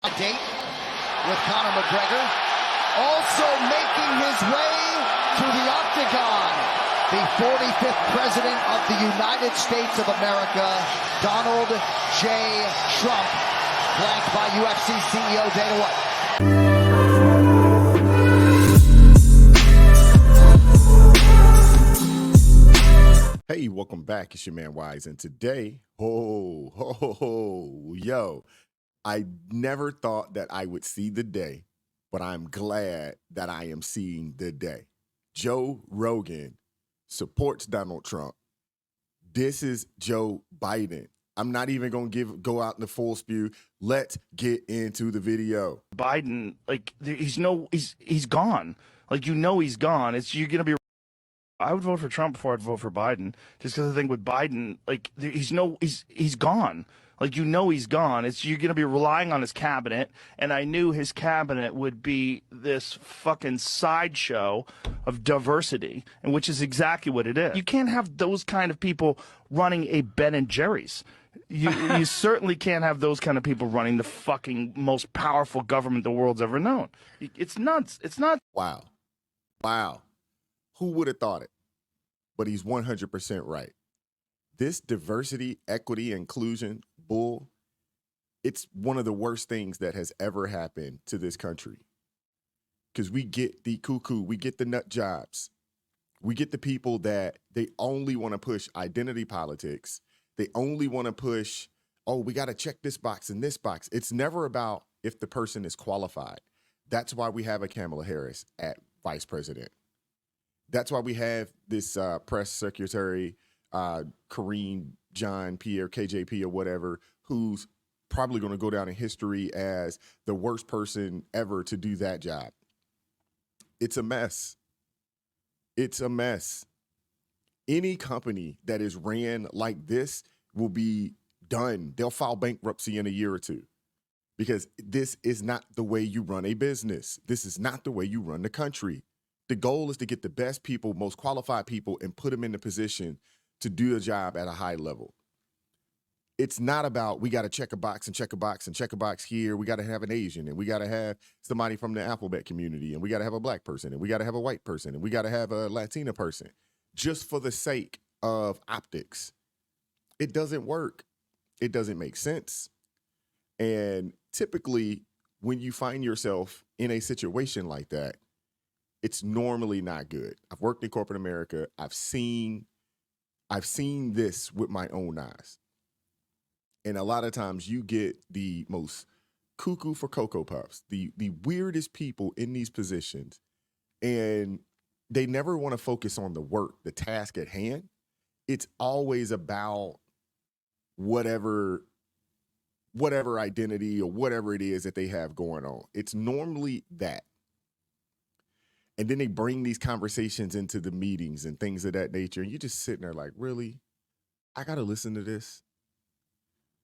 A date with Conor McGregor, also making his way to the octagon, the 45th President of the United States of America, Donald J. Trump, flanked by UFC CEO Dana White. Hey, welcome back. It's your man Wise, and today, yo, I never thought that I would see the day, but I'm glad that I am seeing the day. Joe Rogan supports Donald Trump. This is Joe Biden. I'm not even going to go out in the full spew. Let's get into the video. Biden, like, he's gone. Like, he's gone. You're going to be. I would vote for Trump before I'd vote for Biden, just because I think with Biden, like, he's gone. Like, he's gone. You're going to be relying on his cabinet, and I knew his cabinet would be this fucking sideshow of diversity, and which is exactly what it is. You can't have those kind of people running a Ben and Jerry's. You certainly can't have those kind of people running the fucking most powerful government the world's ever known. It's nuts. It's not. Wow. Who would have thought it? But he's 100% right. This diversity, equity, inclusion bull, it's one of the worst things that has ever happened to this country. Because we get the cuckoo, we get the nut jobs, we get the people that they only want to push identity politics. They only want to push, oh, we got to check this box and this box. It's never about if the person is qualified. That's why we have a Kamala Harris at vice president. That's why we have this press secretary, Karine Jean-Pierre, KJP or whatever, who's probably going to go down in history as the worst person ever to do that job. It's a mess. It's a mess. Any company that is ran like this will be done. They'll file bankruptcy in a year or two because this is not the way you run a business. This is not the way you run the country. The goal is to get the best people, most qualified people, and put them in the position to do a job at a high level. It's not about we got to check a box and check a box and check a box here. We got to have an Asian, and we got to have somebody from the alphabet community, and we got to have a black person, and we got to have a white person, and we got to have a Latina person, just for the sake of optics. It doesn't work. It doesn't make sense. And typically, when you find yourself in a situation like that, it's normally not good. I've worked in corporate America. I've seen this with my own eyes. And a lot of times you get the most cuckoo for Cocoa Puffs, the weirdest people in these positions. And they never want to focus on the work, the task at hand. It's always about whatever identity or whatever it is that they have going on. It's normally that. And then they bring these conversations into the meetings and things of that nature. And you're just sitting there like, really? I got to listen to this?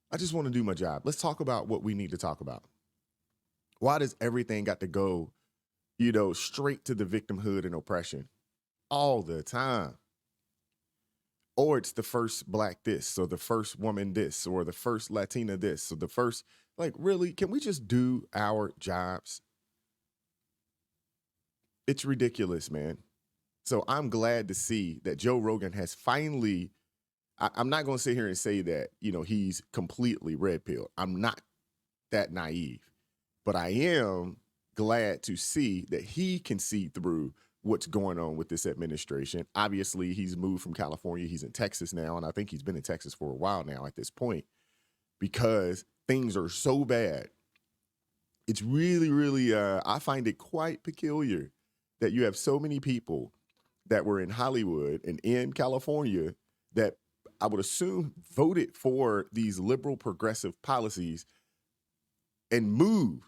I just want to do my job. Let's talk about what we need to talk about. Why does everything got to go, straight to the victimhood and oppression all the time? Or it's the first black this, or the first woman this, or the first Latina this, or the first, really, can we just do our jobs? It's ridiculous, man. So I'm glad to see that Joe Rogan has finally, I'm not going to sit here and say that, he's completely red pill. I'm not that naive, but I am glad to see that he can see through what's going on with this administration. Obviously, he's moved from California. He's in Texas now, and I think he's been in Texas for a while now at this point because things are so bad. It's really, really, I find it quite peculiar that you have so many people that were in Hollywood and in California that I would assume voted for these liberal progressive policies and moved.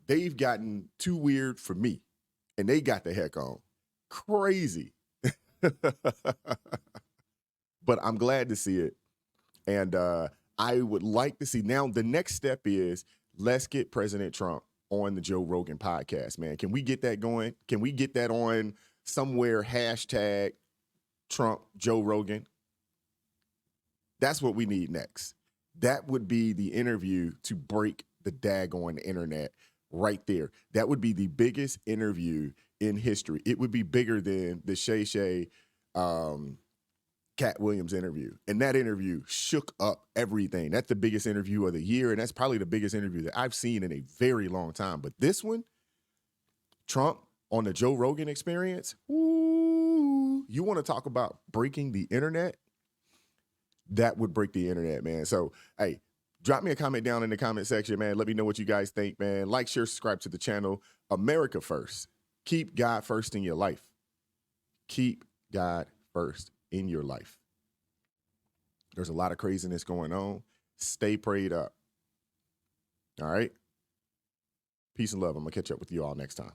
They've gotten too weird for me. And they got the heck on. Crazy. But I'm glad to see it. And I would like to see, now the next step is let's get President Trump on the Joe Rogan podcast, man. Can we get that going? Can we get that on somewhere, hashtag Trump Joe Rogan? That's what we need next. That would be the interview to break the daggone internet right there. That would be the biggest interview in history. It would be bigger than the Shay Cat Williams interview. And that interview shook up everything. That's the biggest interview of the year, and that's probably the biggest interview that I've seen in a very long time. But this one, Trump on the Joe Rogan Experience, ooh, you want to talk about breaking the internet? That would break the internet, man. So, hey, drop me a comment down in the comment section, man. Let me know what you guys think, man. Like, share, subscribe to the channel. America first. Keep God first in your life. Keep God first in your life. There's a lot of craziness going on. Stay prayed up. All right? Peace and love. I'm going to catch up with you all next time.